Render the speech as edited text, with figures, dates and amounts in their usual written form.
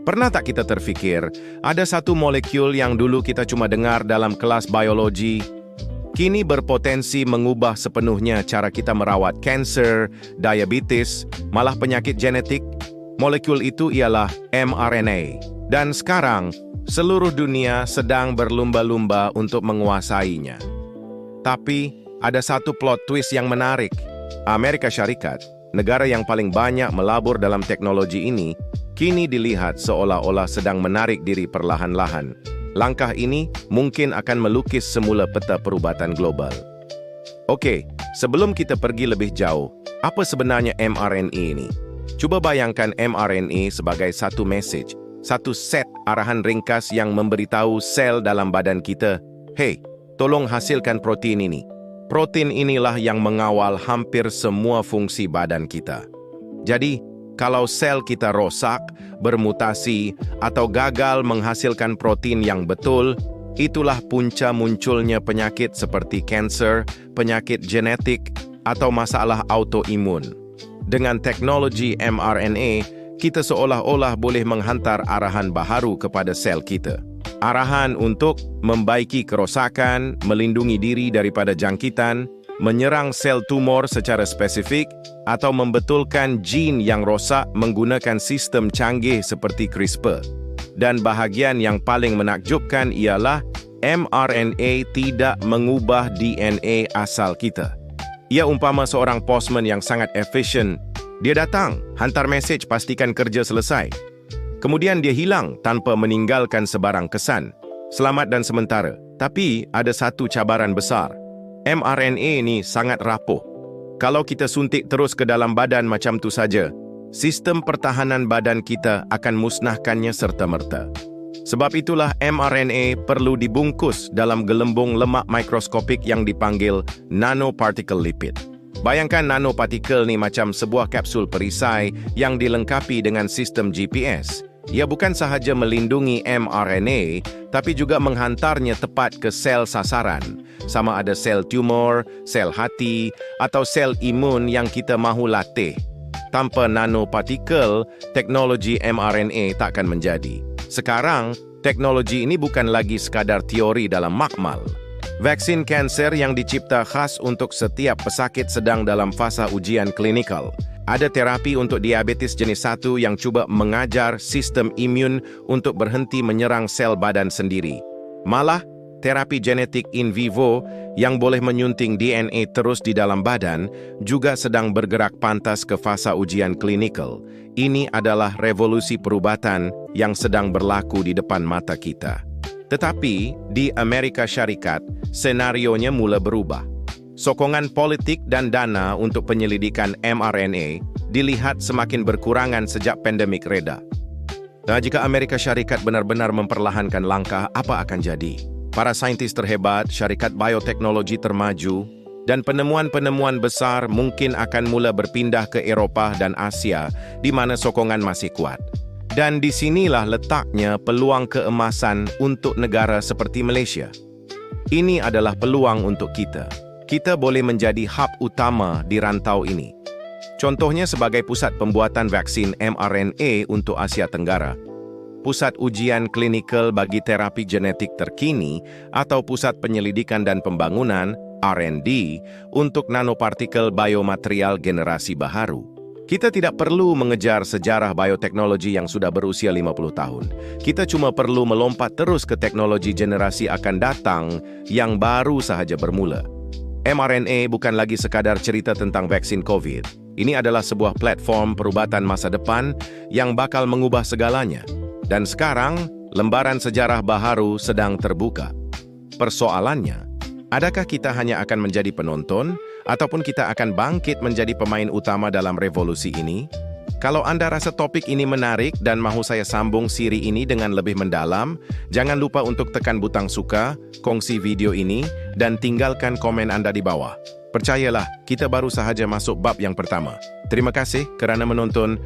Pernah tak kita terfikir, ada satu molekul yang dulu kita cuma dengar dalam kelas biologi, kini berpotensi mengubah sepenuhnya cara kita merawat kanser, diabetes, malah penyakit genetik? Molekul itu ialah mRNA. Dan sekarang, seluruh dunia sedang berlumba-lumba untuk menguasainya. Tapi, ada satu plot twist yang menarik. Amerika Syarikat, negara yang paling banyak melabur dalam teknologi ini, kini dilihat seolah-olah sedang menarik diri perlahan-lahan. Langkah ini mungkin akan melukis semula peta perubatan global. Oke, sebelum kita pergi lebih jauh, apa sebenarnya mRNA ini? Coba bayangkan mRNA sebagai satu message, satu set arahan ringkas yang memberitahu sel dalam badan kita, "Hey, tolong hasilkan protein ini." Protein inilah yang mengawal hampir semua fungsi badan kita. Jadi, kalau sel kita rosak, bermutasi, atau gagal menghasilkan protein yang betul, itulah punca munculnya penyakit seperti kanser, penyakit genetik, atau masalah autoimun. Dengan teknologi mRNA, kita seolah-olah boleh menghantar arahan baharu kepada sel kita. Arahan untuk membaiki kerosakan, melindungi diri daripada jangkitan, menyerang sel tumor secara spesifik, atau membetulkan gene yang rosak menggunakan sistem canggih seperti CRISPR. Dan bahagian yang paling menakjubkan ialah mRNA tidak mengubah DNA asal kita. Ia umpama seorang postman yang sangat efisien. Dia datang, hantar mesej, pastikan kerja selesai. Kemudian dia hilang tanpa meninggalkan sebarang kesan. Selamat dan sementara. Tapi ada satu cabaran besar. mRNA ini sangat rapuh. Kalau kita suntik terus ke dalam badan macam tu saja, sistem pertahanan badan kita akan musnahkannya serta-merta. Sebab itulah mRNA perlu dibungkus dalam gelembung lemak mikroskopik yang dipanggil nanoparticle lipid. Bayangkan nanopartikel ni macam sebuah kapsul perisai yang dilengkapi dengan sistem GPS. Ia bukan sahaja melindungi mRNA, tapi juga menghantarnya tepat ke sel sasaran, sama ada sel tumor, sel hati, atau sel imun yang kita mahu latih. Tanpa nanopartikel, teknologi mRNA takkan menjadi. Sekarang, teknologi ini bukan lagi sekadar teori dalam makmal. Vaksin kanser yang dicipta khas untuk setiap pesakit sedang dalam fasa ujian klinikal. Ada terapi untuk diabetes jenis 1 yang cuba mengajar sistem imun untuk berhenti menyerang sel badan sendiri. Malah, terapi genetik in vivo yang boleh menyunting DNA terus di dalam badan juga sedang bergerak pantas ke fasa ujian klinikal. Ini adalah revolusi perubatan yang sedang berlaku di depan mata kita. Tetapi, di Amerika Syarikat, senarionya mula berubah. Sokongan politik dan dana untuk penyelidikan mRNA dilihat semakin berkurangan sejak pandemik reda. Nah, jika Amerika Syarikat benar-benar memperlahankan langkah, apa akan jadi? Para saintis terhebat, syarikat bioteknologi termaju, dan penemuan-penemuan besar mungkin akan mula berpindah ke Eropah dan Asia, di mana sokongan masih kuat. Dan disinilah letaknya peluang keemasan untuk negara seperti Malaysia. Ini adalah peluang untuk kita. Kita boleh menjadi hub utama di rantau ini. Contohnya sebagai pusat pembuatan vaksin mRNA untuk Asia Tenggara, pusat ujian klinikal bagi terapi genetik terkini, atau pusat penyelidikan dan pembangunan R&D untuk nanopartikel biomaterial generasi baharu. Kita tidak perlu mengejar sejarah bioteknologi yang sudah berusia 50 tahun. Kita cuma perlu melompat terus ke teknologi generasi akan datang yang baru sahaja bermula. mRNA bukan lagi sekadar cerita tentang vaksin COVID. Ini adalah sebuah platform perubatan masa depan yang bakal mengubah segalanya. Dan sekarang, lembaran sejarah baharu sedang terbuka. Persoalannya, adakah kita hanya akan menjadi penonton, ataupun kita akan bangkit menjadi pemain utama dalam revolusi ini? Kalau Anda rasa topik ini menarik dan mahu saya sambung siri ini dengan lebih mendalam, jangan lupa untuk tekan butang suka, kongsi video ini, dan tinggalkan komen Anda di bawah. Percayalah, kita baru sahaja masuk bab yang pertama. Terima kasih kerana menonton.